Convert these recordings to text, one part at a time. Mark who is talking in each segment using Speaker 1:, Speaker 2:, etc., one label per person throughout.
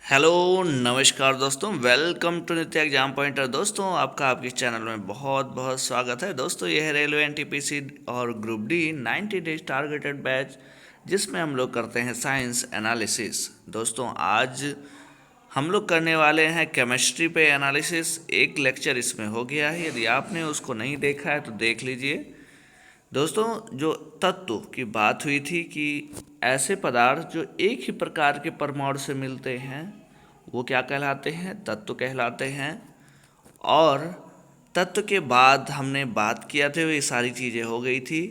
Speaker 1: Hello नमस्कार दोस्तों, welcome to नित्य एग्जाम पॉइंटर। दोस्तों आपका आपके चैनल में बहुत बहुत स्वागत है। दोस्तों यह है रेलवे एनटीपीसी और group D 90 days targeted batch, जिसमें हम लोग करते हैं साइंस एनालिसिस। दोस्तों आज हम लोग करने वाले हैं केमिस्ट्री पे एनालिसिस। एक लेक्चर इसमें हो गया है, यदि आपने उसको नहीं देखा है तो देख लीजिए। दोस्तों जो तत्व की बात हुई थी कि ऐसे पदार्थ जो एक ही प्रकार के परमाणु से मिलते हैं वो क्या कहलाते हैं, तत्व कहलाते हैं। और तत्व के बाद हमने बात किया थे, ये सारी चीज़ें हो गई थी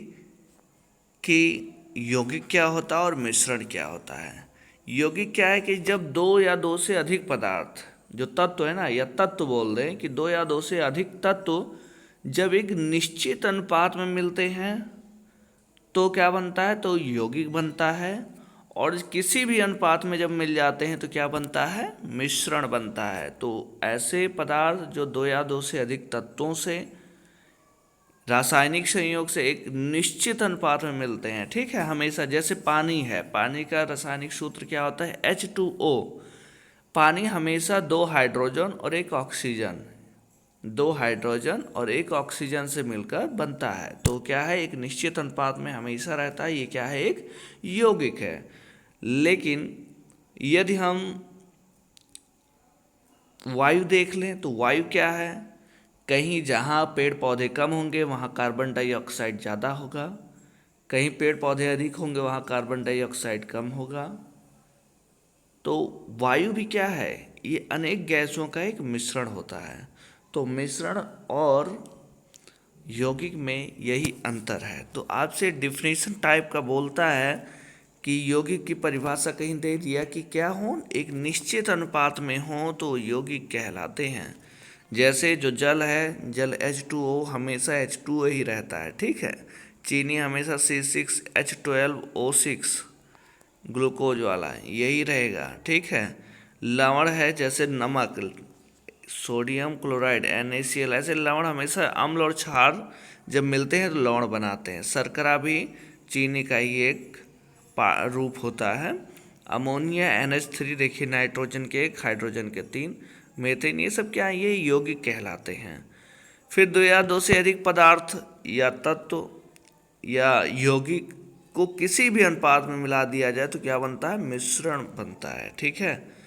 Speaker 1: कि यौगिक क्या होता है और मिश्रण क्या होता है। यौगिक क्या है कि जब दो या दो से अधिक पदार्थ, जो तत्व है ना, या तत्व बोल दें कि दो या दो से अधिक तत्व जब एक निश्चित अनुपात में मिलते हैं तो क्या बनता है, तो यौगिक बनता है। और किसी भी अनुपात में जब मिल जाते हैं तो क्या बनता है, मिश्रण बनता है। तो ऐसे पदार्थ जो दो या दो से अधिक तत्वों से रासायनिक संयोग से एक निश्चित अनुपात में मिलते हैं, ठीक है, हमेशा। जैसे पानी है, पानी का रासायनिक सूत्र क्या होता है, H2O। पानी हमेशा दो हाइड्रोजन और एक ऑक्सीजन, दो हाइड्रोजन और एक ऑक्सीजन से मिलकर बनता है। तो क्या है, एक निश्चित अनुपात में हमेशा रहता है। ये क्या है, एक यौगिक है। लेकिन यदि हम वायु देख लें तो वायु क्या है, कहीं जहाँ पेड़ पौधे कम होंगे वहाँ कार्बन डाइऑक्साइड ज़्यादा होगा, कहीं पेड़ पौधे अधिक होंगे वहाँ कार्बन डाइऑक्साइड कम होगा। तो वायु भी क्या है, ये अनेक गैसों का एक मिश्रण होता है। तो मिश्रण और यौगिक में यही अंतर है। तो आपसे डिफिनेशन टाइप का बोलता है कि यौगिक की परिभाषा कहीं दे दिया कि क्या हो, एक निश्चित अनुपात में हो तो यौगिक कहलाते हैं। जैसे जो जल है, जल H2O हमेशा H2O ही रहता है, ठीक है। चीनी हमेशा C6H12O6 ग्लूकोज वाला यही रहेगा, ठीक है। लवण है जैसे नमक, सोडियम क्लोराइड NaCl, ऐसे लवण हमेशा अम्ल और क्षार जब मिलते हैं तो लवण बनाते हैं। शर्करा भी चीनी का ही एक रूप होता है। अमोनिया NH3, देखिए नाइट्रोजन के एक, हाइड्रोजन के तीन, मीथेन, ये सब क्या है, ये यौगिक कहलाते हैं। फिर दो या दो से अधिक पदार्थ या तत्व या यौगिक को किसी भी अनुपात में मिला दिया जाए तो क्या बनता है, मिश्रण बनता है, ठीक है।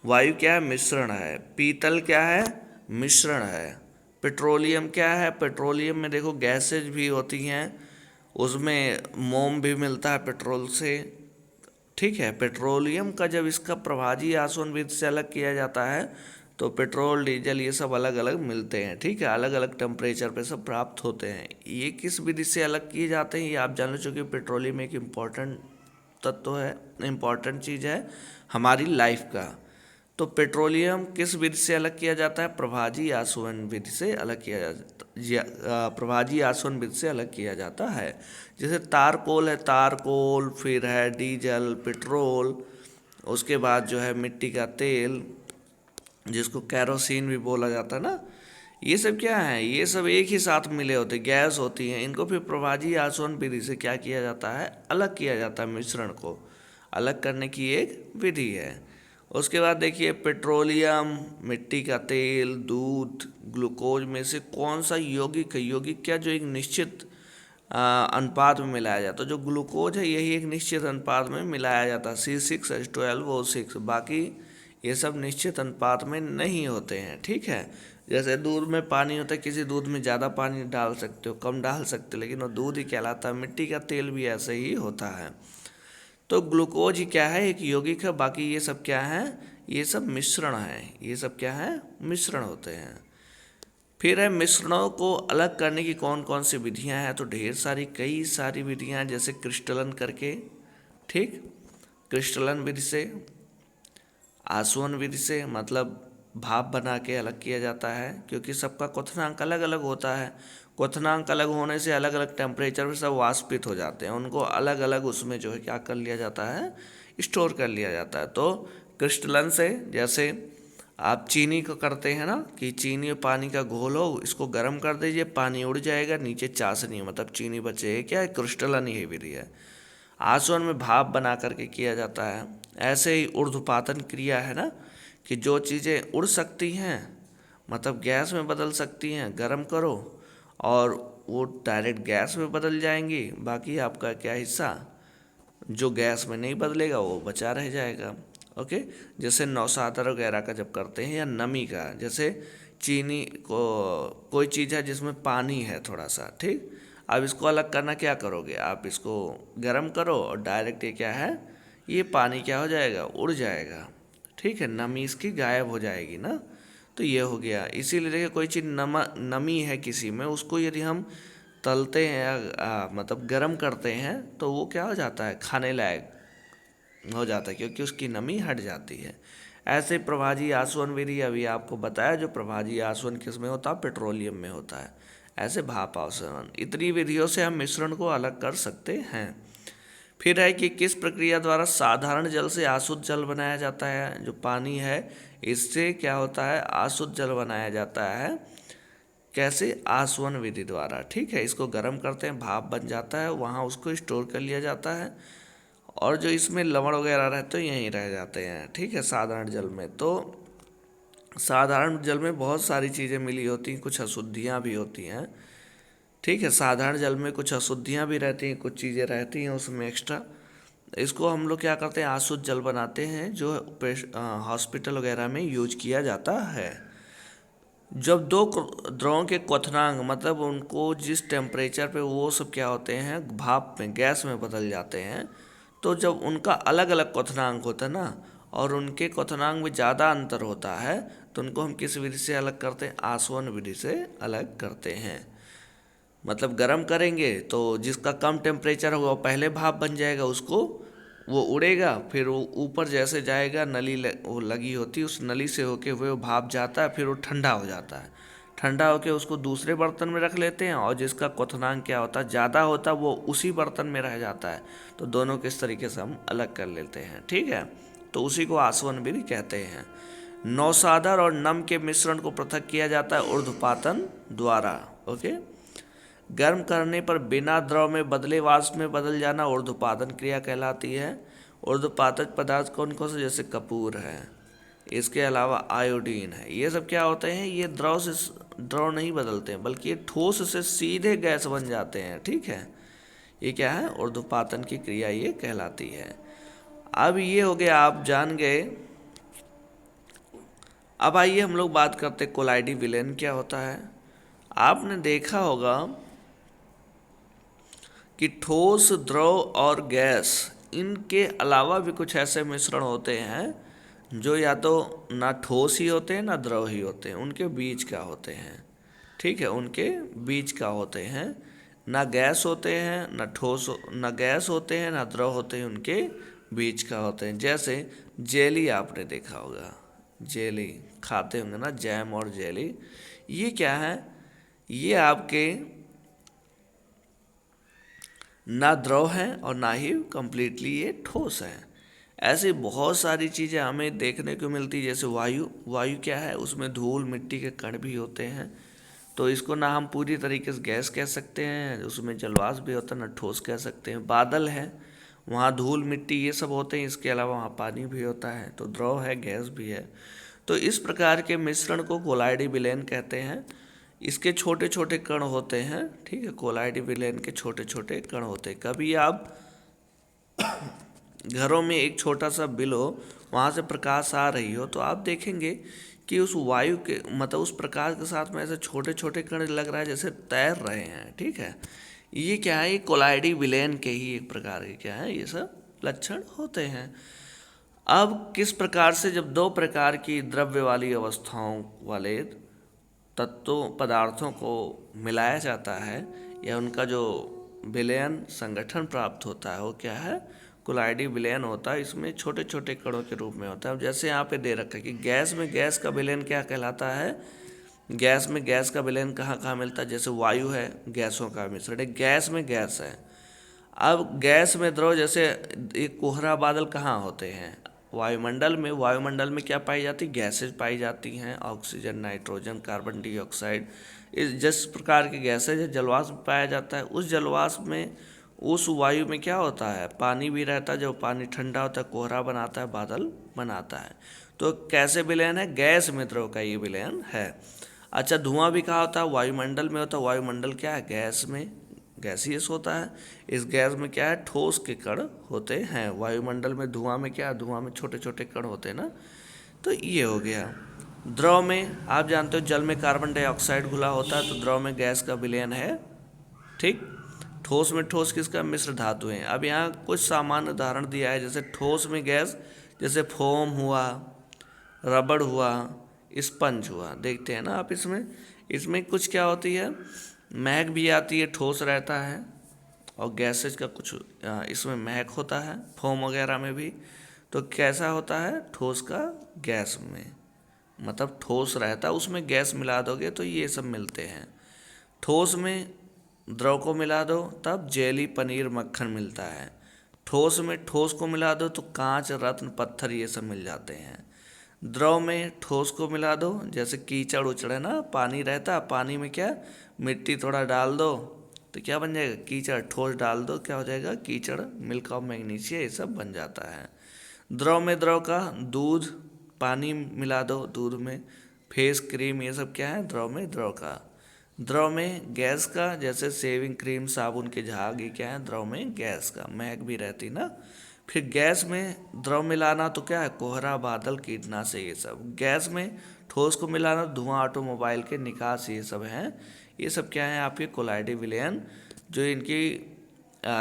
Speaker 1: वायु क्या है, मिश्रण है। पीतल क्या है, मिश्रण है। पेट्रोलियम क्या है, पेट्रोलियम में देखो गैसेज भी होती हैं, उसमें मोम भी मिलता है पेट्रोल से, ठीक है। पेट्रोलियम का जब इसका प्रभाजी आसवन विधि से अलग किया जाता है तो पेट्रोल डीजल ये सब अलग अलग मिलते हैं, ठीक है, अलग अलग टेम्परेचर पे सब प्राप्त होते हैं। ये किस विधि से अलग किए जाते हैं ये आप जान लो, चूँकि पेट्रोलियम एक इम्पॉर्टेंट तत्व है, इम्पॉर्टेंट चीज़ है हमारी लाइफ का। तो पेट्रोलियम किस विधि से अलग किया जाता है, प्रभाजी आसवन विधि से अलग किया जाता, प्रभाजी आसवन विधि से अलग किया जाता है। जैसे तारकोल है, तारकोल, फिर है डीजल, पेट्रोल, उसके बाद जो है मिट्टी का तेल जिसको कैरोसिन भी बोला जाता है ना, ये सब क्या है, ये सब एक ही साथ मिले होते गैस होती हैं। इनको फिर प्रभाजी आसवन विधि से क्या किया जाता है, अलग किया जाता है। मिश्रण को अलग करने की एक विधि है। उसके बाद देखिए पेट्रोलियम, मिट्टी का तेल, दूध, ग्लूकोज में से कौन सा यौगिक है, यौगिक क्या, जो एक निश्चित अनुपात में मिलाया जाता है। जो ग्लूकोज है यही एक निश्चित अनुपात में मिलाया जाता है, C6H12O6। बाकी ये सब निश्चित अनुपात में नहीं होते हैं, ठीक है। जैसे दूध में पानी होता है, किसी दूध में ज़्यादा पानी डाल सकते हो, कम डाल सकते हो, लेकिन वो दूध ही कहलाता है। मिट्टी का तेल भी ऐसे ही होता है। तो ग्लूकोज ही क्या है, एक यौगिक है। बाकी ये सब क्या है, ये सब मिश्रण है, ये सब क्या है, मिश्रण होते हैं। फिर है मिश्रणों को अलग करने की कौन कौन सी विधियां हैं, तो ढेर सारी, कई सारी विधियां, जैसे क्रिस्टलन करके, ठीक, क्रिस्टलन विधि से, आसवन विधि से, मतलब भाप बना के अलग किया जाता है, क्योंकि सबका क्वथनांक अलग अलग होता है। क्वथनांक अलग होने से अलग अलग टेम्परेचर पे सब वाष्पित हो जाते हैं, उनको अलग अलग उसमें जो है क्या कर लिया जाता है, स्टोर कर लिया जाता है। तो क्रिस्टलन से, जैसे आप चीनी को करते हैं ना, कि चीनी और पानी का घोल हो, इसको गर्म कर दीजिए, पानी उड़ जाएगा, नीचे चाशनी मतलब चीनी बचेगी, क्या है, क्रिस्टलन ही विधि है। आसवन में भाप बना करके किया जाता है। ऐसे ही ऊर्ध्वपातन क्रिया है ना, कि जो चीज़ें उड़ सकती हैं मतलब गैस में बदल सकती हैं, गर्म करो और वो डायरेक्ट गैस में बदल जाएंगी। बाकी आपका क्या हिस्सा जो गैस में नहीं बदलेगा वो बचा रह जाएगा। ओके, जैसे नौसादर वगैरह का जब करते हैं या नमी का, जैसे चीनी को कोई चीज़ है जिसमें पानी है थोड़ा सा, ठीक। अब इसको अलग करना क्या करोगे, आप इसको गर्म करो और डायरेक्ट ये क्या है, ये पानी क्या हो जाएगा, उड़ जाएगा, ठीक है, नमी इसकी गायब हो जाएगी ना। तो ये हो गया। इसीलिए देखिए कोई चीज़ नमी है किसी में, उसको यदि हम तलते हैं या मतलब गर्म करते हैं तो वो क्या हो जाता है, खाने लायक हो जाता है, क्योंकि उसकी नमी हट जाती है। ऐसे प्रभाजी आसवन विधि अभी आपको बताया, जो प्रभाजी आसवन किस में होता है, पेट्रोलियम में होता है। ऐसे भाप आसवन, इतनी विधियों से हम मिश्रण को अलग कर सकते हैं। फिर है कि किस प्रक्रिया द्वारा साधारण जल से अशुद्ध जल बनाया जाता है। जो पानी है इससे क्या होता है, अशुद्ध जल बनाया जाता है। कैसे, आसवन विधि द्वारा, ठीक है। इसको गर्म करते हैं, भाप बन जाता है, वहाँ उसको स्टोर कर लिया जाता है और जो इसमें लवण वगैरह रहते हैं यहीं रह जाते हैं, ठीक है। साधारण जल में तो साधारण जल में बहुत सारी चीज़ें मिली होती हैं, कुछ अशुद्धियाँ भी होती हैं, ठीक है। साधारण जल में कुछ अशुद्धियाँ भी रहती हैं, कुछ चीज़ें रहती हैं उसमें एक्स्ट्रा। इसको हम लोग क्या करते हैं, अशुद्ध जल बनाते हैं, जो हॉस्पिटल वगैरह में यूज किया जाता है। जब दो द्रवों के क्वथनांक मतलब उनको जिस टेम्परेचर पे वो सब क्या होते हैं, भाप में, गैस में बदल जाते हैं, तो जब उनका अलग अलग क्वथनांक होता है ना, और उनके क्वथनांक में ज़्यादा अंतर होता है, तो उनको हम किस विधि से अलग करते हैं, आसवन विधि से अलग करते हैं। मतलब गर्म करेंगे तो जिसका कम टेम्परेचर होगा वो पहले भाप बन जाएगा, उसको वो उड़ेगा, फिर वो ऊपर जैसे जाएगा, वो लगी होती है, उस नली से होके वो भाप जाता है, फिर वो ठंडा हो जाता है। ठंडा होके उसको दूसरे बर्तन में रख लेते हैं, और जिसका क्वथनांक क्या होता है, ज़्यादा होता है, वो उसी बर्तन में रह जाता है। तो दोनों को इस तरीके से हम अलग कर लेते हैं, ठीक है। तो उसी को आसवन विधि कहते हैं। नौसादर और नम के मिश्रण को पृथक किया जाता है ऊर्ध्वपातन द्वारा। ओके, गर्म करने पर बिना द्रव में बदले वाष्प में बदल जाना ऊर्ध्वपातन क्रिया कहलाती है। ऊर्ध्वपातक पदार्थ कौन कौन से, जैसे कपूर है, इसके अलावा आयोडीन है, ये सब क्या होते हैं, ये द्रव नहीं बदलते हैं, बल्कि ये ठोस से सीधे गैस बन जाते हैं, ठीक है। ये क्या है, ऊर्ध्वपातन की क्रिया ये कहलाती है। अब ये हो गया, आप जान गए। अब आइए हम लोग बात करते कोलाइडी विलेन क्या होता है। आपने देखा होगा कि ठोस, द्रव और गैस, इनके अलावा भी कुछ ऐसे मिश्रण होते हैं जो या तो ना ठोस ही होते हैं ना द्रव ही होते हैं, उनके बीच का होते हैं, ठीक है, उनके बीच का होते हैं। ना गैस होते हैं ना ठोस, ना गैस होते हैं ना द्रव होते हैं, उनके बीच का होते हैं। जैसे जेली आपने देखा होगा, जेली खाते होंगे ना, जैम और जेली, ये क्या है, ये आपके ना द्रव है और ना ही कम्प्लीटली ये ठोस है। ऐसी बहुत सारी चीज़ें हमें देखने को मिलती, जैसे वायु, वायु क्या है, उसमें धूल मिट्टी के कण भी होते हैं, तो इसको ना हम पूरी तरीके से गैस कह सकते हैं, उसमें जलवाष्प भी होता है, ना ठोस कह सकते हैं। बादल है, वहाँ धूल मिट्टी ये सब होते हैं, इसके अलावा वहाँ पानी भी होता है, तो द्रव है, गैस भी है। तो इस प्रकार के मिश्रण को कोलाइडी विलयन कहते हैं। इसके छोटे छोटे कण होते हैं, ठीक है, कोलाइडी विलयन के छोटे छोटे कण होते हैं। कभी आप घरों में एक छोटा सा बिल हो, वहाँ से प्रकाश आ रही हो, तो आप देखेंगे कि उस वायु के मतलब उस प्रकाश के साथ में ऐसे छोटे छोटे कण लग रहा है जैसे तैर रहे हैं, ठीक है। ये क्या है, ये कोलाइडी विलयन के ही एक प्रकार के क्या है, ये सब लक्षण होते हैं। अब किस प्रकार से जब दो प्रकार की द्रव्य वाली अवस्थाओं वाले तत्वों पदार्थों को मिलाया जाता है या उनका जो विलयन संगठन प्राप्त होता है, वो क्या है, कोलाइडी विलयन होता है। इसमें छोटे छोटे कणों के रूप में होता है। अब जैसे यहाँ पे दे रखा है कि गैस में गैस का विलयन क्या कहलाता है, गैस में गैस का विलयन कहाँ कहाँ मिलता है, जैसे वायु है, गैसों का मिश्रण है, गैस में गैस है। अब गैस में द्रव, जैसे एक कोहरा बादल कहाँ होते हैं, वायुमंडल में। वायुमंडल में क्या पाई जाती, गैसेज पाई जाती हैं, ऑक्सीजन, नाइट्रोजन, कार्बन डाइऑक्साइड, इस जिस प्रकार की गैसेज है, जलवाष्प पाया जाता है। उस जलवाष्प में उस वायु में क्या होता है, पानी भी रहता है। जब पानी ठंडा होता है कोहरा बनाता है, बादल बनाता है। तो कैसे विलयन है, गैस में द्रव का ये विलयन है। अच्छा, धुआं भी कहाँ होता है, वायुमंडल में होता है। वायुमंडल क्या है, गैस में, गैसियस होता है। इस गैस में क्या है, ठोस के कण होते हैं। वायुमंडल में धुआं में क्या है, धुआं में छोटे छोटे कण होते हैं ना। तो ये हो गया। द्रव में आप जानते हो जल में कार्बन डाइऑक्साइड घुला होता है, तो द्रव में गैस का विलयन है। ठीक। ठोस में ठोस किसका, मिश्र धातु है। अब यहाँ कुछ सामान्य उदाहरण दिया है, जैसे ठोस में गैस, जैसे फोम हुआ, रबड़ हुआ, स्पंज हुआ। देखते हैं ना आप इसमें, इसमें कुछ क्या होती है, महक भी आती है, ठोस रहता है। और गैसेज का कुछ इसमें महक होता है, फोम वगैरह में भी। तो कैसा होता है, ठोस का गैस में, मतलब ठोस रहता है, उसमें गैस मिला दोगे तो ये सब मिलते हैं। ठोस में द्रव को मिला दो तब जेली, पनीर, मक्खन मिलता है। ठोस में ठोस को मिला दो तो कांच, रत्न, पत्थर ये सब मिल जाते हैं। द्रव में ठोस को मिला दो, जैसे कीचड़ उचड़ है ना, पानी रहता है, पानी में क्या, मिट्टी थोड़ा डाल दो तो क्या बन जाएगा, कीचड़। ठोस डाल दो क्या हो जाएगा, कीचड़। मिल्क ऑफ मैग्नीशिया ये सब बन जाता है। द्रव में द्रव का, दूध, पानी मिला दो दूध में, फेस क्रीम, ये सब क्या है, द्रव में द्रव का। द्रव में गैस का, जैसे शेविंग क्रीम, साबुन के झाग, ये क्या है, द्रव में गैस का, महक भी रहती ना। फिर गैस में द्रव मिलाना तो क्या है, कोहरा, बादल, कीटनाशक, ये सब। गैस में ठोस को मिलाना, धुआं, ऑटोमोबाइल के निकास, ये सब हैं। ये सब क्या है, आपके कोलाइडी विलयन, जो इनकी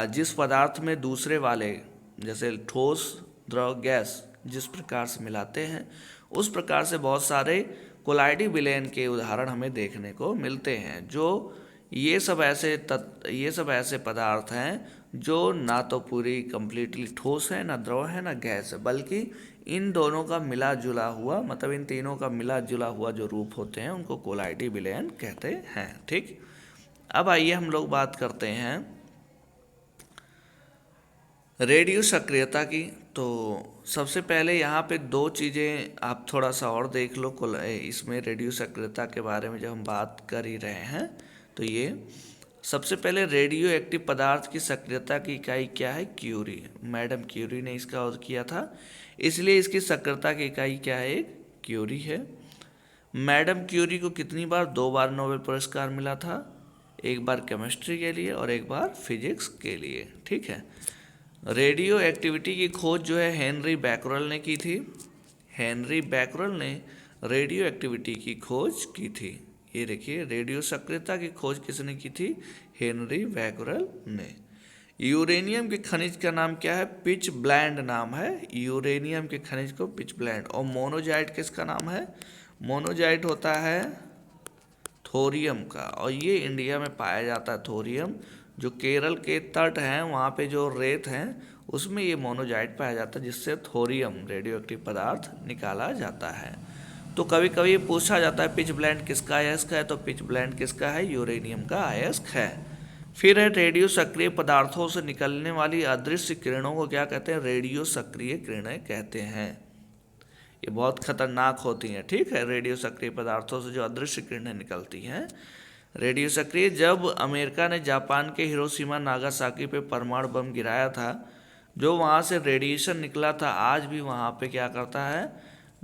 Speaker 1: जिस पदार्थ में दूसरे वाले, जैसे ठोस, द्रव, गैस जिस प्रकार से मिलाते हैं, उस प्रकार से बहुत सारे कोलाइडी विलयन के उदाहरण हमें देखने को मिलते हैं। जो ये सब ऐसे पदार्थ हैं जो ना तो पूरी कंप्लीटली ठोस है, ना द्रव है, ना गैस है, बल्कि इन दोनों का मिला जुला हुआ, मतलब इन तीनों का मिला जुला हुआ जो रूप होते हैं उनको कोलाइडी विलयन कहते हैं। ठीक। अब आइए हम लोग बात करते हैं रेडियो सक्रियता की। तो सबसे पहले यहाँ पे दो चीज़ें आप थोड़ा सा और देख लो। इसमें रेडियो सक्रियता के बारे में जब हम बात कर ही रहे हैं, तो ये सबसे पहले रेडियो एक्टिव पदार्थ की सक्रियता की इकाई क्या है, क्यूरी। मैडम क्यूरी ने इसका शोध किया था, इसलिए इसकी सक्रियता की इकाई क्या है, एक क्यूरी है। मैडम क्यूरी को कितनी बार, 2 बार नोबेल पुरस्कार मिला था, एक बार केमिस्ट्री के लिए और एक बार फिजिक्स के लिए। ठीक है। रेडियो एक्टिविटी की खोज जो है हेनरी बैकरल ने की थी। हेनरी बैकरल ने रेडियो एक्टिविटी की खोज की थी। ये देखिए, रेडियो सक्रियता की खोज किसने की थी, हेनरी बैकरल ने। यूरेनियम के खनिज का नाम क्या है, पिच ब्लैंड नाम है। यूरेनियम के खनिज को पिच ब्लैंड। और मोनोजाइट किसका नाम है, मोनोजाइट होता है थोरियम का, और ये इंडिया में पाया जाता है थोरियम। जो केरल के तट हैं वहाँ पे जो रेत हैं उसमें ये मोनोजाइट पाया जाता है, जिससे थोरियम रेडियो एक्टिव पदार्थ निकाला जाता है। तो कभी कभी पूछा जाता है पिच ब्लेंड किसका अयस्क है, तो पिच ब्लेंड किसका है, यूरेनियम का अयस्क है। फिर है रेडियो सक्रिय पदार्थों से निकलने वाली अदृश्य किरणों को क्या कहते हैं, रेडियो सक्रिय किरणें कहते हैं। ये बहुत खतरनाक होती हैं। ठीक है, रेडियो सक्रिय पदार्थों से जो अदृश्य किरणें निकलती हैं, रेडियो सक्रिय। जब अमेरिका ने जापान के हिरोशिमा नागासाकी पे परमाणु बम गिराया था, जो वहाँ से रेडिएशन निकला था, आज भी वहाँ पे क्या करता है,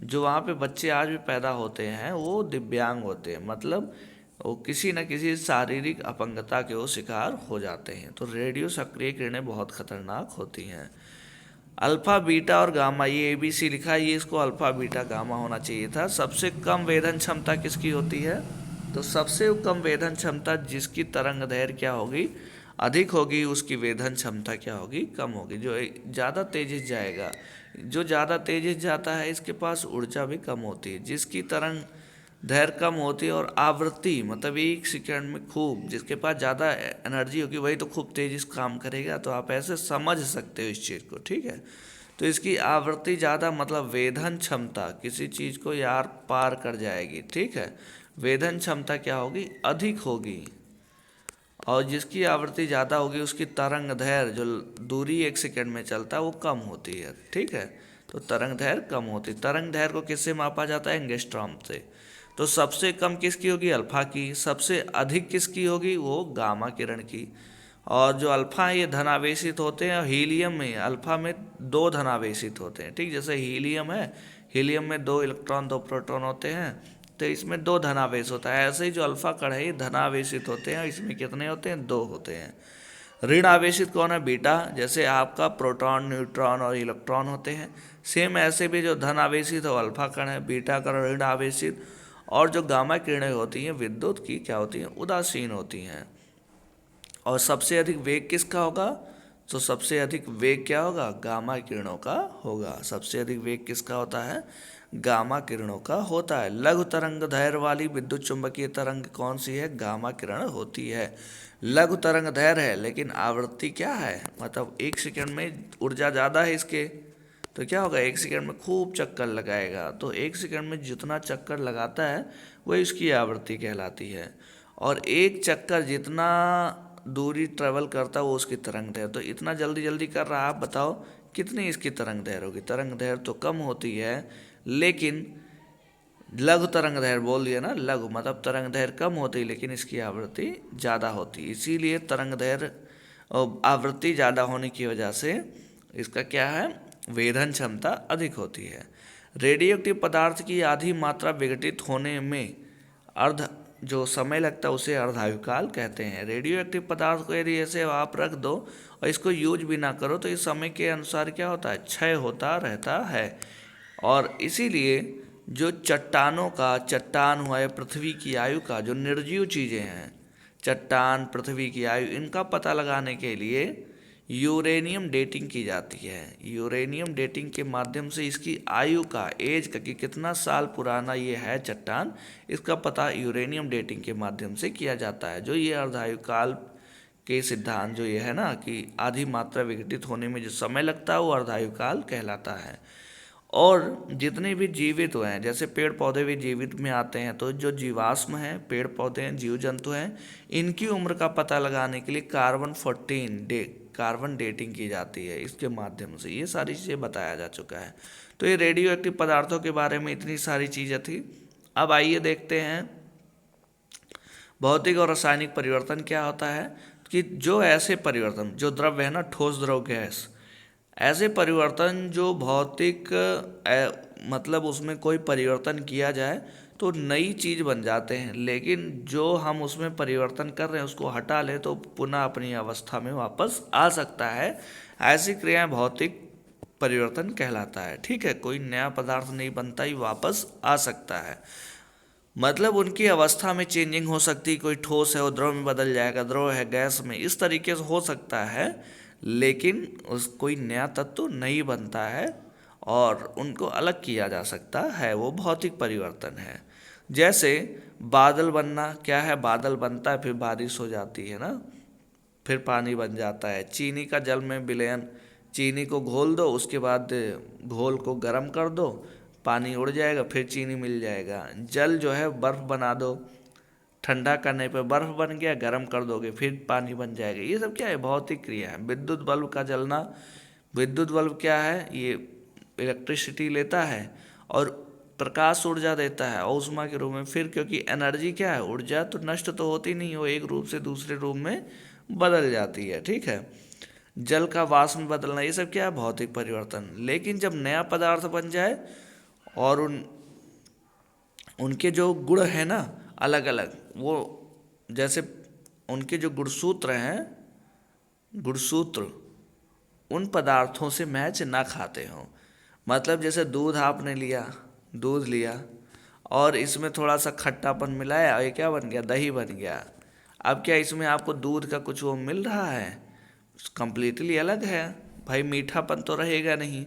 Speaker 1: जो वहाँ पे बच्चे आज भी पैदा होते हैं वो दिव्यांग होते हैं, मतलब वो किसी न किसी शारीरिक अपंगता के वो शिकार हो जाते हैं। तो रेडियो सक्रिय किरणें बहुत खतरनाक होती हैं। अल्फा, बीटा और गामा, ये ABC लिखा है, ये इसको अल्फा, बीटा, गामा होना चाहिए था। सबसे कम वेधन क्षमता किसकी होती है, तो सबसे कम वेधन क्षमता जिसकी तरंग दैर्घ्य क्या होगी, अधिक होगी, उसकी वेधन क्षमता क्या होगी, कम होगी। जो ज़्यादा तेजी जाएगा, जो ज़्यादा तेजी जाता है इसके पास ऊर्जा भी कम होती है। जिसकी तरंग दैर्घ्य कम होती है और आवृत्ति, मतलब 1 सेकंड में खूब, जिसके पास ज़्यादा एनर्जी होगी वही तो खूब तेजी से काम करेगा। तो आप ऐसे समझ सकते हो इस चीज़ को। ठीक है, तो इसकी आवृत्ति ज़्यादा, मतलब वेधन क्षमता किसी चीज़ को यार पार कर जाएगी। ठीक है, वेधन क्षमता क्या होगी, अधिक होगी। और जिसकी आवृत्ति ज़्यादा होगी उसकी तरंग दैर्घ्य, जो दूरी 1 सेकंड में चलता है, वो कम होती है। ठीक है, तो तरंग दैर्घ्य कम होती है। तरंग दैर्घ्य को किससे मापा जाता है, एंगस्ट्रॉम से। तो सबसे कम किसकी होगी, अल्फा की। सबसे अधिक किसकी होगी, वो गामा किरण की और जो अल्फा है ये धनावेशित होते हैं, और हीलियम में अल्फा में 2 धनावेशित होते हैं। ठीक, जैसे हीलियम है, हीलियम में 2 इलेक्ट्रॉन 2 प्रोटॉन होते हैं, तो इसमें 2 धनावेश होता है। ऐसे ही जो अल्फा कण है ये धनावेशित होते हैं, इसमें कितने होते हैं? 2 होते हैं। ऋण आवेशित कौन है? बीटा, जैसे आपका प्रोटॉन न्यूट्रॉन और इलेक्ट्रॉन होते हैं। सेम ऐसे भी जो धन आवेशित है अल्फा कण है, बीटा कण ऋण आवेशित। और जो गामा किरणें होती हैं विद्युत की क्या होती हैं? उदासीन होती हैं। और सबसे अधिक वेग किसका होगा? तो सबसे अधिक वेग क्या होगा? गामा किरणों का होगा। सबसे अधिक वेग किसका होता है? गामा किरणों का होता है। लघु तरंग दैर्घ्य वाली विद्युत चुंबकीय तरंग कौन सी है? गामा किरण होती है। लघु तरंग दैर्घ्य है लेकिन आवृत्ति क्या है? मतलब 1 सेकंड में ऊर्जा ज़्यादा है इसके, तो क्या होगा? 1 सेकंड में खूब चक्कर लगाएगा, तो 1 सेकंड में जितना चक्कर लगाता है वही इसकी आवृत्ति कहलाती है। और एक चक्कर जितना दूरी ट्रेवल करता है वो उसकी तरंग दैर्घ्य। तो इतना जल्दी जल्दी कर रहा है, आप बताओ कितनी इसकी तरंग दैर्घ्य होगी? तरंग दैर्घ्य तो कम होती है, लेकिन लघु तरंग दैर्घ्य बोल दिया ना, लघु मतलब तरंग दैर्घ्य कम होती है लेकिन इसकी आवृत्ति ज़्यादा होती है। इसीलिए तरंग दैर्घ्य और आवृत्ति ज़्यादा होने की वजह से इसका क्या है? वेधन क्षमता अधिक होती है। रेडियोएक्टिव पदार्थ की आधी मात्रा विघटित होने में अर्ध जो समय लगता है उसे अर्धायुकाल कहते हैं। रेडियो एक्टिव पदार्थ को यदि ऐसे आप रख दो और इसको यूज भी ना करो तो इस समय के अनुसार क्या होता है? क्षय होता रहता है। और इसीलिए जो चट्टानों का, चट्टान हुआ है पृथ्वी की आयु का, जो निर्जीव चीज़ें हैं, चट्टान, पृथ्वी की आयु, इनका पता लगाने के लिए यूरेनियम डेटिंग की जाती है। यूरेनियम डेटिंग के माध्यम से इसकी आयु का, एज का, कि कितना साल पुराना ये है चट्टान, इसका पता यूरेनियम डेटिंग के माध्यम से किया जाता है। जो ये अर्धायुकाल के सिद्धांत जो ये है ना कि आधी मात्रा विघटित होने में जो समय लगता है वो अर्धायुकाल कहलाता है। और जितने भी जीवित हुए हैं, जैसे पेड़ पौधे भी जीवित में आते हैं, तो जो जीवाश्म हैं, पेड़ पौधे हैं, जीव जंतु हैं, इनकी उम्र का पता लगाने के लिए कार्बन डेटिंग की जाती है इसके माध्यम से। ये सारी चीज़ें बताया जा चुका है। तो ये रेडियो एक्टिव पदार्थों के बारे में इतनी सारी चीज़ें थी। अब आइए देखते हैं भौतिक और रासायनिक परिवर्तन क्या होता है। कि जो ऐसे परिवर्तन, जो द्रव्य है ना, ठोस द्रव गैस, ऐसे परिवर्तन जो भौतिक मतलब उसमें कोई परिवर्तन किया जाए तो नई चीज़ बन जाते हैं, लेकिन जो हम उसमें परिवर्तन कर रहे हैं उसको हटा लें तो पुनः अपनी अवस्था में वापस आ सकता है। ऐसी क्रियाएं भौतिक परिवर्तन कहलाता है। ठीक है, कोई नया पदार्थ नहीं बनता ही वापस आ सकता है, मतलब उनकी अवस्था में चेंजिंग हो सकती है। कोई ठोस है वो द्रव में बदल जाएगा, द्रव है गैस में, इस तरीके से हो सकता है, लेकिन उस कोई नया तत्व नहीं बनता है और उनको अलग किया जा सकता है, वो भौतिक परिवर्तन है। जैसे बादल बनना, क्या है? बादल बनता है फिर बारिश हो जाती है ना, फिर पानी बन जाता है। चीनी का जल में विलयन, चीनी को घोल दो, उसके बाद घोल को गर्म कर दो, पानी उड़ जाएगा, फिर चीनी मिल जाएगा। जल जो है बर्फ़ बना दो, ठंडा करने पर बर्फ़ बन गया, गर्म कर दोगे फिर पानी बन जाएगा। ये सब क्या है? भौतिक क्रिया है। विद्युत बल्ब का जलना, विद्युत बल्ब क्या है? ये इलेक्ट्रिसिटी लेता है और प्रकाश ऊर्जा देता है ऊष्मा के रूप में। फिर क्योंकि एनर्जी क्या है? ऊर्जा, तो नष्ट तो होती नहीं, वो एक रूप से दूसरे रूप में बदल जाती है। ठीक है, जल का वाष्प में बदलना, ये सब क्या है? भौतिक परिवर्तन। लेकिन जब नया पदार्थ बन जाए और उनके जो गुण हैं ना अलग अलग, वो जैसे उनके जो गुणसूत्र हैं, गुणसूत्र उन पदार्थों से मैच ना खाते हों। मतलब जैसे दूध आपने लिया, दूध लिया और इसमें थोड़ा सा खट्टापन मिलाया और ये क्या बन गया? दही बन गया। अब क्या इसमें आपको दूध का कुछ वो मिल रहा है? कंप्लीटली अलग है भाई, मीठापन तो रहेगा नहीं।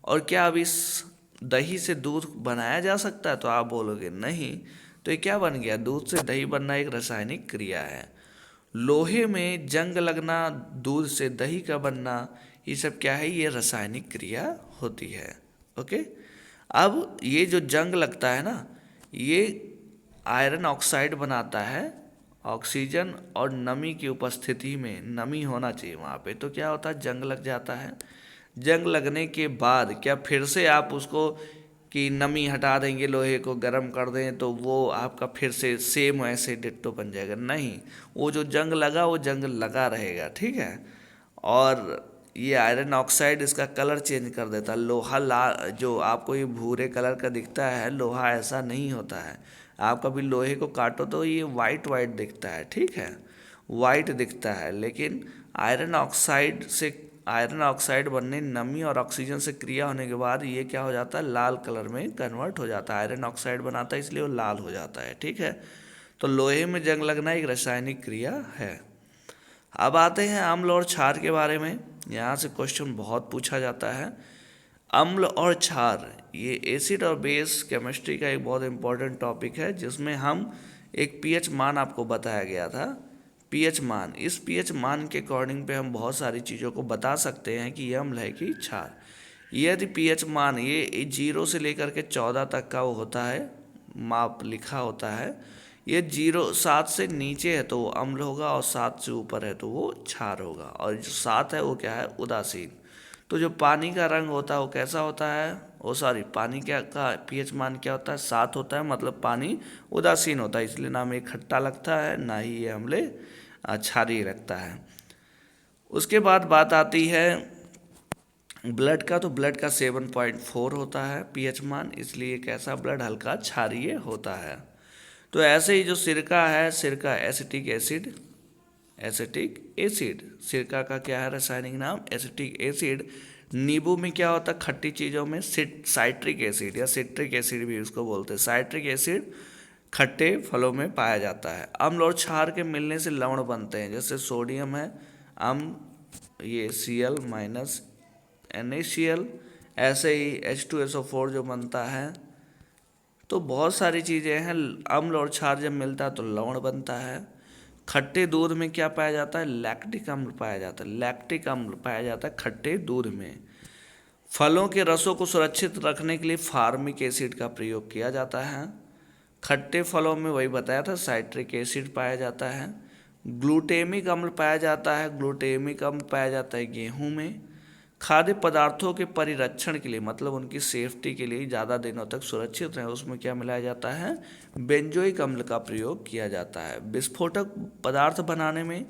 Speaker 1: और क्या अब इस दही से दूध बनाया जा सकता है? तो आप बोलोगे नहीं। तो ये क्या बन गया? दूध से दही बनना एक रासायनिक क्रिया है। लोहे में जंग लगना, दूध से दही का बनना, ये सब क्या है? ये रासायनिक क्रिया होती है। ओके, अब ये जो जंग लगता है ना, ये आयरन ऑक्साइड बनाता है। ऑक्सीजन और नमी की उपस्थिति में, नमी होना चाहिए वहाँ पे, तो क्या होता है? जंग लग जाता है। जंग लगने के बाद क्या फिर से आप उसको कि नमी हटा देंगे, लोहे को गर्म कर दें तो वो आपका फिर से सेम वैसे डिट्टो बन जाएगा, नहीं, वो जो जंग लगा वो जंग लगा रहेगा, ठीक है। और ये आयरन ऑक्साइड इसका कलर चेंज कर देता है। लोहा जो आपको ये भूरे कलर का दिखता है, लोहा ऐसा नहीं होता है। आप कभी लोहे को काटो तो ये वाइट वाइट दिखता है, ठीक है, वाइट दिखता है, लेकिन आयरन ऑक्साइड बनने, नमी और ऑक्सीजन से क्रिया होने के बाद ये क्या हो जाता है, लाल कलर में कन्वर्ट हो जाता है। आयरन ऑक्साइड बनाता है इसलिए वो लाल हो जाता है, ठीक है। तो लोहे में जंग लगना एक रासायनिक क्रिया है। अब आते हैं अम्ल और क्षार के बारे में। यहाँ से क्वेश्चन बहुत पूछा जाता है। अम्ल और क्षार ये एसिड और बेस केमिस्ट्री का एक बहुत इंपॉर्टेंट टॉपिक है, जिसमें हम एक पीएच मान आपको बताया गया था। पीएच मान, इस पीएच मान के अकॉर्डिंग पे हम बहुत सारी चीज़ों को बता सकते हैं कि ये अम्ल है कि क्षार। यदि पीएच मान ये 0 से लेकर के 14 तक का वो होता है, माप लिखा होता है, ये 7 से नीचे है तो वो अम्ल होगा, और 7 से ऊपर है तो वो क्षार होगा, और जो 7 है वो क्या है, उदासीन। तो जो पानी का रंग होता है वो कैसा होता है, पानी क्या का पीएच मान क्या होता है, 7 होता है, मतलब पानी उदासीन होता है, इसलिए ना हमें खट्टा लगता है ना ही ये अम्ले क्षारीय लगता है। उसके बाद बात आती है ब्लड का, तो ब्लड का 7.4 होता है पीएच मान, इसलिए कैसा ब्लड, हल्का क्षारीय होता है। तो ऐसे ही जो सिरका है, सिरका एसिटिक एसिड, सिरका का क्या है रासायनिक नाम, एसिटिक एसिड। नींबू में क्या होता है, खट्टी चीज़ों में साइट्रिक एसिड या सिट्रिक एसिड भी उसको बोलते हैं। साइट्रिक एसिड खट्टे फलों में पाया जाता है। अम्ल और क्षार के मिलने से लवण बनते हैं, जैसे सोडियम है अम्ल, ये Cl- NaCl, ऐसे ही H2SO4 जो बनता है। तो बहुत सारी चीज़ें हैं। अम्ल और क्षार जब मिलता है तो लवण बनता है। खट्टे दूध में क्या पाया जाता है, लैक्टिक अम्ल पाया जाता है, लैक्टिक अम्ल पाया जाता है खट्टे दूध में। फलों के रसों को सुरक्षित रखने के लिए फार्मिक एसिड का प्रयोग किया जाता है। खट्टे फलों में वही बताया था, साइट्रिक एसिड पाया जाता है। ग्लूटेमिक अम्ल पाया जाता है, ग्लूटेमिक अम्ल पाया जाता है गेहूं में। खाद्य पदार्थों के परिरक्षण के लिए, मतलब उनकी सेफ्टी के लिए, ज़्यादा दिनों तक सुरक्षित रहे, उसमें क्या मिलाया जाता है, बेंजोइक अम्ल का प्रयोग किया जाता है। विस्फोटक पदार्थ बनाने में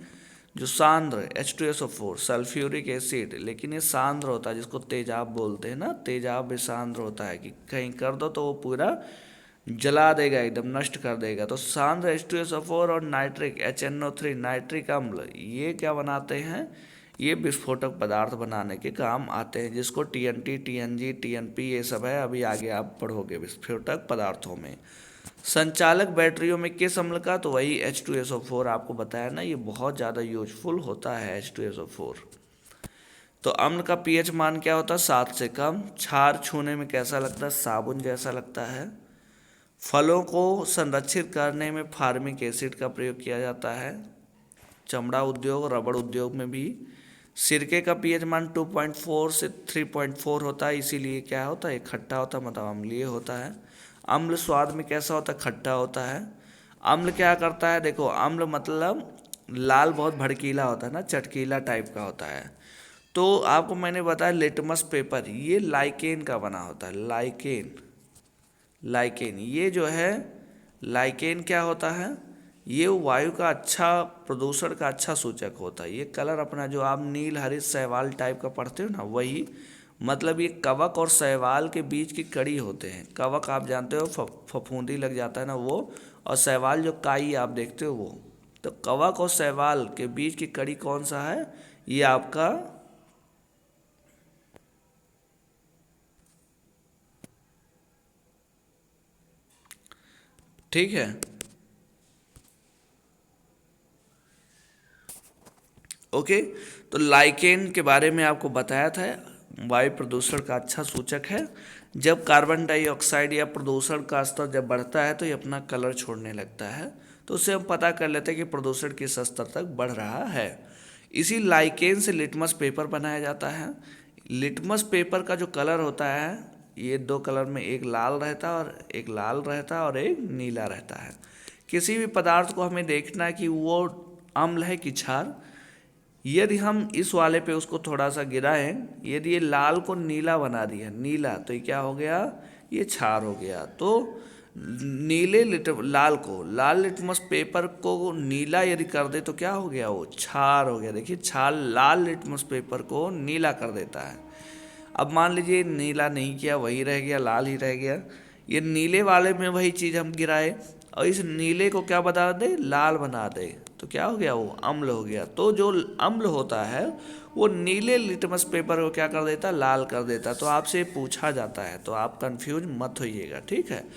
Speaker 1: जो सांद्र H2SO4 सल्फ्यूरिक एसिड, लेकिन ये सांद्र होता है, जिसको तेजाब बोलते हैं ना, तेजाब भी सांद्र होता है कि कहीं कर दो तो वो पूरा जला देगा, एकदम नष्ट कर देगा। तो सांद्र H2SO4 और नाइट्रिक HNO3 नाइट्रिक अम्ल, ये क्या बनाते हैं, ये विस्फोटक पदार्थ बनाने के काम आते हैं, जिसको TNT TNG TNP ये सब है, अभी आगे आप पढ़ोगे विस्फोटक पदार्थों में। संचालक बैटरियों में किस अम्ल का, तो वही H2SO4 आपको बताया ना, ये बहुत ज़्यादा यूजफुल होता है H2SO4। तो अम्ल का पीएच मान क्या होता है, 7 से कम। क्षार छूने में कैसा लगता है, साबुन जैसा लगता है। फलों को संरक्षित करने में फार्मिक एसिड का प्रयोग किया जाता है, चमड़ा उद्योग, रबड़ उद्योग में भी। सिरके का पीएच मान 2.4 से 3.4 होता है, इसीलिए क्या होता है, खट्टा होता है, मतलब अम्लीय होता है। अम्ल स्वाद में कैसा होता है, खट्टा होता है। अम्ल क्या करता है, देखो अम्ल मतलब लाल बहुत भड़कीला होता है ना, चटकीला टाइप का होता है। तो आपको मैंने बताया लिटमस पेपर, ये लाइकेन का बना होता है, लाइकेन ये जो है, लाइकेन क्या होता है, ये वायु का अच्छा, प्रदूषण का अच्छा सूचक होता है। ये कलर अपना जो आप नील हरित शैवाल टाइप का पढ़ते हो ना, वही, मतलब ये कवक और शैवाल के बीच की कड़ी होते हैं। कवक आप जानते हो, फफूंदी लग जाता है ना वो, और शैवाल जो काई आप देखते हो वो। तो कवक और शैवाल के बीच की कड़ी कौन सा है, ये आपका ठीक है, ओके। तो लाइकेन के बारे में आपको बताया था, वायु प्रदूषण का अच्छा सूचक है। जब कार्बन डाइऑक्साइड या प्रदूषण का स्तर जब बढ़ता है तो ये अपना कलर छोड़ने लगता है, तो उससे हम पता कर लेते हैं कि प्रदूषण किस स्तर तक बढ़ रहा है। इसी लाइकेन से लिटमस पेपर बनाया जाता है। लिटमस पेपर का जो कलर होता है, ये दो कलर में, एक लाल रहता है और एक नीला रहता है। किसी भी पदार्थ को हमें देखना है कि वो अम्ल है कि क्षार। यदि हम इस वाले पे उसको थोड़ा सा गिराएं, यदि ये लाल को नीला बना दिया, नीला, तो ये क्या हो गया, ये क्षार हो गया। तो लाल लिटमस पेपर को नीला यदि कर दे तो क्या हो गया, वो क्षार हो गया। देखिए क्षार लाल लिटमस पेपर को नीला कर देता है। अब मान लीजिए नीला नहीं किया, वही रह गया, लाल ही रह गया। ये नीले वाले में वही चीज़ हम गिराए और इस नीले को क्या बना दे, लाल बना दे, तो क्या हो गया, वो अम्ल हो गया। तो जो अम्ल होता है वो नीले लिटमस पेपर को क्या कर देता, लाल कर देता। तो आपसे पूछा जाता है, तो आप कंफ्यूज मत होइएगा, ठीक है।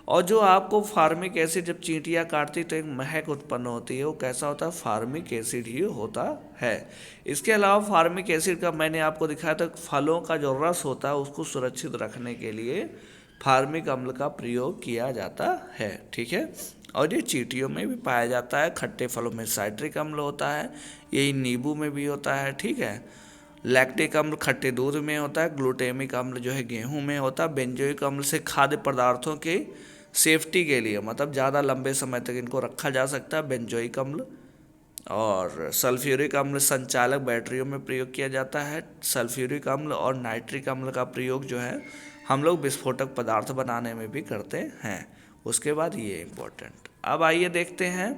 Speaker 1: और जो आपको फार्मिक एसिड जब चींटियाँ काटती तो एक महक उत्पन्न होती है, वो कैसा होता है, फार्मिक एसिड ही होता है। इसके अलावा फार्मिक एसिड का मैंने आपको दिखाया था, फलों का जो रस होता है उसको सुरक्षित रखने के लिए फार्मिक अम्ल का प्रयोग किया जाता है, ठीक है। और ये चींटियों में भी पाया जाता है। खट्टे फलों में साइट्रिक अम्ल होता है, यही नींबू में भी होता है, ठीक है। लैक्टिक अम्ल खट्टे दूध में होता है। ग्लूटेमिक अम्ल जो है गेहूं में होता है। बेंजोइक अम्ल से खाद्य पदार्थों के सेफ्टी के लिए, मतलब ज़्यादा लंबे समय तक इनको रखा जा सकता है, बेंजोइक अम्ल। और सल्फ्यूरिक अम्ल संचालक बैटरियों में प्रयोग किया जाता है। सल्फ्यूरिक अम्ल और नाइट्रिक अम्ल का प्रयोग जो है हम लोग विस्फोटक पदार्थ बनाने में भी करते हैं। उसके बाद ये इम्पोर्टेंट। अब आइए देखते हैं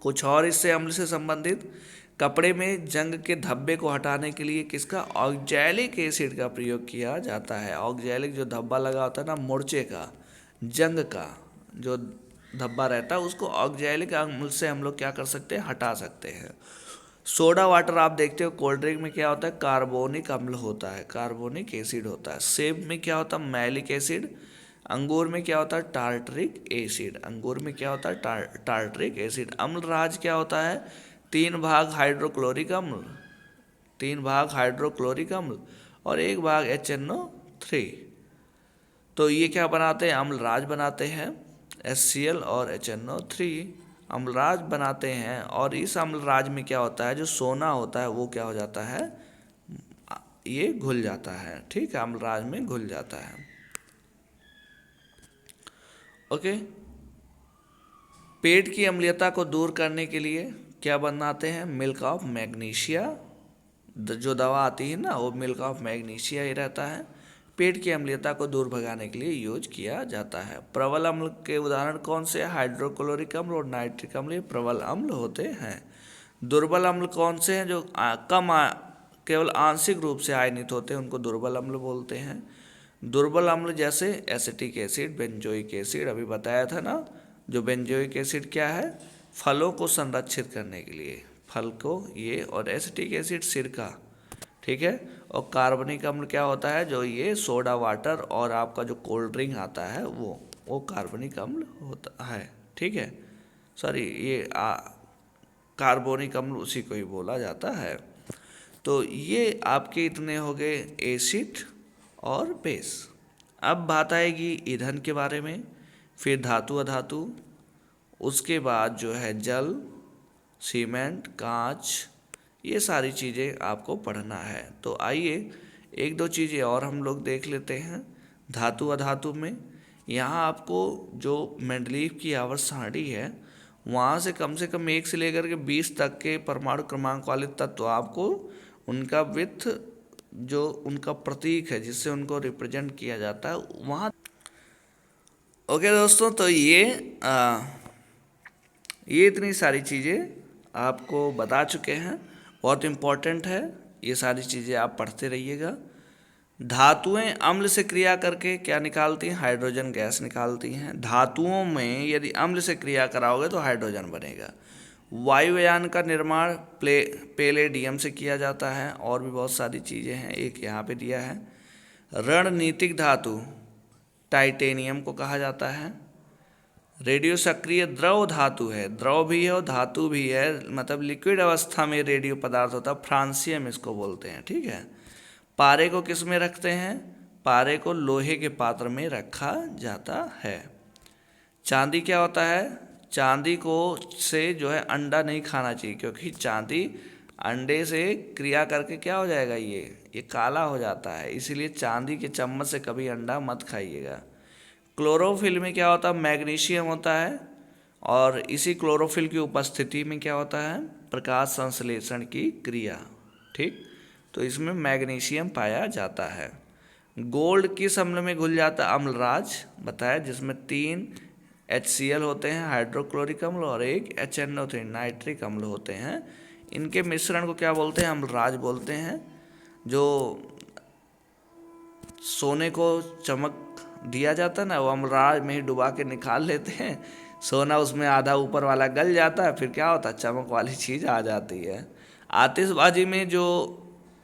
Speaker 1: कुछ और इससे अम्ल से संबंधित। कपड़े में जंग के धब्बे को हटाने के लिए किसका, ऑक्जैलिक एसिड का प्रयोग किया जाता है। ऑक्जैलिक जो धब्बा लगा होता है ना मोर्चे का, जंग का जो धब्बा रहता है, उसको ऑक्जैलिक अम्ल से हम लोग क्या कर सकते हैं, हटा सकते हैं। सोडा वाटर आप देखते हो कोल्ड ड्रिंक में क्या होता है, कार्बोनिक अम्ल होता है, कार्बोनिक एसिड होता है। सेब में क्या होता है, मैलिक एसिड। अंगूर में क्या होता है, टार्टरिक एसिड। अंगूर में क्या होता है, टार्टरिक एसिड। अम्लराज क्या होता है, 3 भाग हाइड्रोक्लोरिक अम्ल, 3 भाग हाइड्रोक्लोरिक अम्ल और 1 भाग HNO3। तो ये क्या बनाते हैं, अम्लराज बनाते हैं। HCl और HNO3 अम्लराज बनाते हैं। और इस अम्लराज में क्या होता है, जो सोना होता है वो क्या हो जाता है, ये घुल जाता है, ठीक है, अम्लराज में घुल जाता है। ओके। पेट की अम्लीयता को दूर करने के लिए क्या बनाते हैं, मिल्क ऑफ मैग्नीशिया। जो दवा आती है ना वो मिल्क ऑफ मैग्नीशिया ही रहता है। पेट की अम्लीयता को दूर भगाने के लिए यूज किया जाता है। प्रबल अम्ल के उदाहरण कौन से, हाइड्रोक्लोरिक अम्ल और नाइट्रिक अम्ल, ये प्रबल अम्ल होते हैं। दुर्बल अम्ल कौन से हैं, जो केवल आंशिक रूप से आयनित होते हैं, उनको दुर्बल अम्ल बोलते हैं। दुर्बल अम्ल जैसे एसिटिक एसिड, बेंजोइक एसिड, अभी बताया था ना। जो बेंजोइक एसिड क्या है, फलों को संरक्षित करने के लिए, फल को ये, और एसिटिक एसिड सिरका, ठीक है। और कार्बनिक अम्ल क्या होता है, जो ये सोडा वाटर और आपका जो कोल्ड ड्रिंक आता है वो कार्बनिक अम्ल होता है, ठीक है। सॉरी, ये कार्बोनिक अम्ल उसी को ही बोला जाता है। तो ये आपके इतने हो गए एसिड और बेस। अब बात आएगी ईंधन के बारे में, फिर धातु अधातु, उसके बाद जो है जल, सीमेंट, कांच, ये सारी चीज़ें आपको पढ़ना है। तो आइए एक दो चीज़ें और हम लोग देख लेते हैं। धातु अधातु में यहाँ आपको जो मेंडलीव की आवर्त सारणी है, वहाँ से कम 1 से लेकर के 20 तक के परमाणु क्रमांक वाले तत्व आपको उनका विथ, जो उनका प्रतीक है जिससे उनको रिप्रेजेंट किया जाता है, वहाँ। ओके दोस्तों, तो ये इतनी सारी चीज़ें आपको बता चुके हैं, बहुत इम्पॉर्टेंट है, ये सारी चीज़ें आप पढ़ते रहिएगा। धातुएं अम्ल से क्रिया करके क्या निकालती हैं, हाइड्रोजन गैस निकालती हैं। धातुओं में यदि अम्ल से क्रिया कराओगे तो हाइड्रोजन बनेगा। वायुयान का निर्माण पैलेडियम से किया जाता है। और भी बहुत सारी चीज़ें हैं, एक यहाँ पे दिया है। रणनीतिक धातु टाइटेनियम को कहा जाता है। रेडियो सक्रिय द्रव धातु है, द्रव भी है और धातु भी है, मतलब लिक्विड अवस्था में रेडियो पदार्थ होता है, फ्रांसियम इसको बोलते हैं, ठीक है। पारे को किस में रखते हैं, पारे को लोहे के पात्र में रखा जाता है। चांदी क्या होता है, चांदी को से जो है अंडा नहीं खाना चाहिए, क्योंकि चांदी अंडे से क्रिया करके क्या हो जाएगा, ये काला हो जाता है, इसीलिए चांदी के चम्मच से कभी अंडा मत खाइएगा। क्लोरोफिल में क्या होता है, मैग्नीशियम होता है। और इसी क्लोरोफिल की उपस्थिति में क्या होता है, प्रकाश संश्लेषण की क्रिया, ठीक। तो इसमें मैग्नीशियम पाया जाता है। गोल्ड किस अम्ल में घुल जाता है? अम्लराज बताया, जिसमें 3 HCl होते हैं हाइड्रोक्लोरिक अम्ल और एक HNO3 नाइट्रिक अम्ल होते हैं। इनके मिश्रण को क्या बोलते हैं? अम्लराज बोलते हैं। जो सोने को चमक दिया जाता है ना, वो अम्लराज में ही डुबा के निकाल लेते हैं। सोना उसमें आधा ऊपर वाला गल जाता है, फिर क्या होता है, चमक वाली चीज़ आ जाती है। आतिशबाजी में जो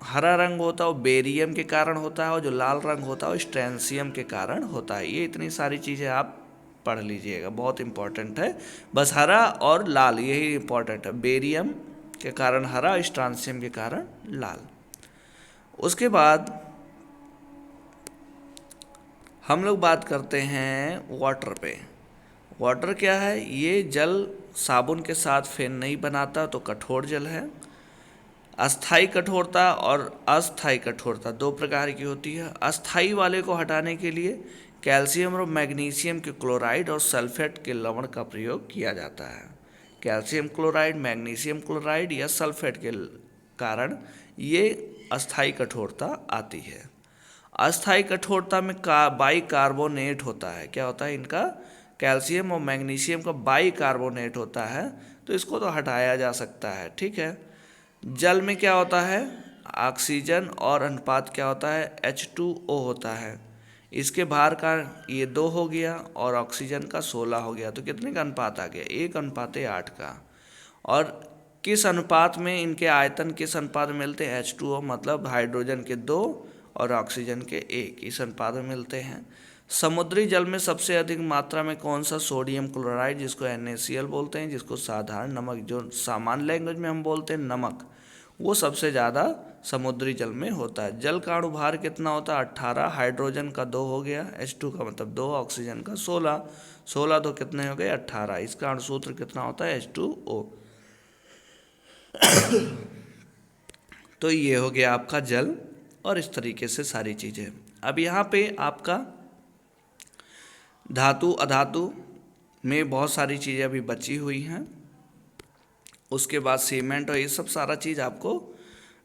Speaker 1: हरा रंग होता है वो बेरियम के कारण होता है, और जो लाल रंग होता है वो स्ट्रैंसियम के कारण होता है। ये इतनी सारी चीज़ें आप पढ़ लीजिएगा, बहुत इंपॉर्टेंट है। बस हरा और लाल यही इंपॉर्टेंट है, बेरियम के कारण हरा, स्ट्रैंसियम के कारण लाल। उसके बाद हम लोग बात करते हैं वाटर पे। वाटर क्या है? ये जल साबुन के साथ फेन नहीं बनाता, तो कठोर जल है। अस्थाई कठोरता और अस्थाई कठोरता 2 प्रकार की होती है। अस्थाई वाले को हटाने के लिए कैल्शियम और मैग्नीशियम के क्लोराइड और सल्फेट के लवण का प्रयोग किया जाता है। कैल्शियम क्लोराइड, मैग्नीशियम क्लोराइड या सल्फेट के कारण ये अस्थाई कठोरता आती है। अस्थाई कठोरता में बाइकार्बोनेट होता है। क्या होता है इनका? कैल्शियम और मैग्नीशियम का बाइकार्बोनेट होता है, तो इसको तो हटाया जा सकता है, ठीक है। जल में क्या होता है? ऑक्सीजन और अनुपात क्या होता है? H2O होता है। इसके बाहर का ये 2 हो गया और ऑक्सीजन का 16 हो गया, तो कितने का अनुपात आ गया? 1:8 का। और किस अनुपात में इनके आयतन किस अनुपात में मिलते हैं? H2O मतलब हाइड्रोजन के 2 और ऑक्सीजन के 1 इस अनुपात में मिलते हैं। समुद्री जल में सबसे अधिक मात्रा में कौन सा? सोडियम क्लोराइड, जिसको NaCl बोलते हैं, जिसको साधारण नमक, जो सामान्य लैंग्वेज में हम बोलते हैं नमक, वो सबसे ज़्यादा समुद्री जल में होता है। जल का अणुभार कितना होता है? 18। हाइड्रोजन का 2 हो गया, H2 का मतलब 2, ऑक्सीजन का 16, 16 तो कितने हो गए? 18। इसका अणुसूत्र कितना होता है? H2O। तो ये हो गया आपका जल, और इस तरीके से सारी चीज़ें। अब यहाँ पे आपका धातु अधातु में बहुत सारी चीज़ें अभी बची हुई हैं। उसके बाद सीमेंट और ये सब सारा चीज़ आपको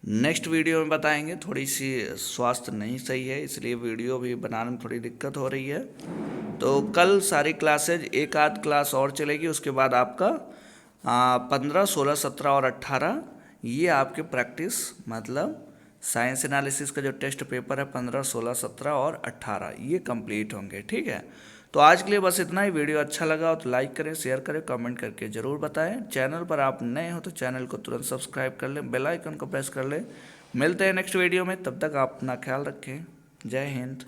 Speaker 1: नेक्स्ट वीडियो में बताएंगे। थोड़ी सी स्वास्थ्य नहीं सही है, इसलिए वीडियो भी बनाने में थोड़ी दिक्कत हो रही है। तो कल सारी क्लासेज, एक आध क्लास और चलेगी, उसके बाद आपका 15, 16, 17 और 18 ये आपके प्रैक्टिस मतलब साइंस एनालिसिस का जो टेस्ट पेपर है 15, 16, 17 और 18 ये कंप्लीट होंगे, ठीक है। तो आज के लिए बस इतना ही। वीडियो अच्छा लगा हो तो लाइक करें, शेयर करें, कमेंट करके ज़रूर बताएं। चैनल पर आप नए हो तो चैनल को तुरंत सब्सक्राइब कर लें, बेल आइकन को प्रेस कर लें। मिलते हैं नेक्स्ट वीडियो में, तब तक आप अपना ख्याल रखें। जय हिंद।